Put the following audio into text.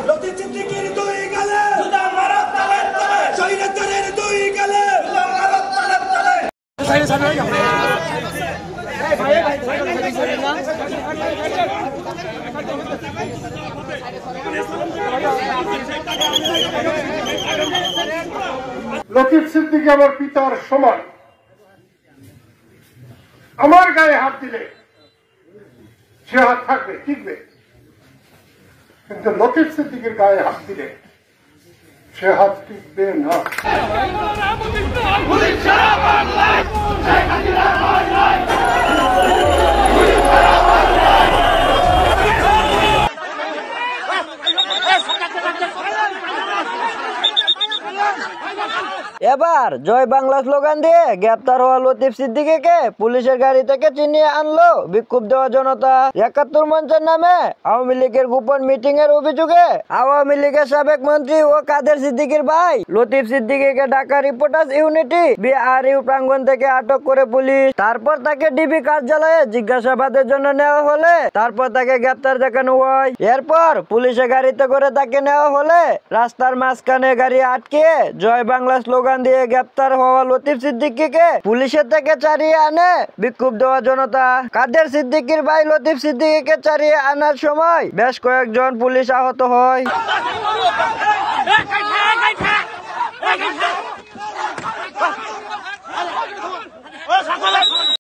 লতিফ সিদ্দিকীর দুই গালে জুতা মারো তালে তালে শহীদের দুই গালে জুতা মারো তালে তালে সাইড সাইড এই ভাই না লতিফ সিদ্দিকী আমার পিতার সমান। আমার গায়ে হাত দিলে সে হাত থাকবে, টিকবে, কিন্তু লতিফ সিদ্দিকীর গায়ে হাত দিলে সে হাত টিকবে না। এবার জয় বাংলা স্লোগান দিয়ে গ্রেপ্তার হওয়া লতিফ সিদ্দিকীকে পুলিশের গাড়ি থেকে চিনিয়ে আনলো বিক্ষোভ দেওয়া জনতা। ৭১ মঞ্চের নামে আওয়ামী লীগের গোপন মিটিং এর অভিযোগে আওয়ামী লীগের সাবেক মন্ত্রী ও কাদের সিদ্দিকীর ভাই Latif সিদ্দিকীকে Dhaka reporters unity BRU প্রাঙ্গণ থেকে আটক করে পুলিশ। তারপর তাকে ডিবি কার্যালয়ে জিজ্ঞাসাবাদের জন্য নেওয়া হলে তারপর তাকে গ্রেপ্তার দেখানো হয়। এরপর পুলিশের গাড়িতে করে তাকে নেওয়া হলে রাস্তার মাঝখানে গাড়ি আটকে জয় বাংলা স্লোগান দিয়ে গ্রেপ্তার হওয়া লতিফ সিদ্দিকীকে পুলিশের থেকে ছাড়িয়ে আনে বিক্ষোভ দেওয়া জনতা। কাদের সিদ্দিকীর ভাই লতিফ সিদ্দিকীকে ছাড়িয়ে আনার সময় বেশ কয়েকজন পুলিশ আহত হয়।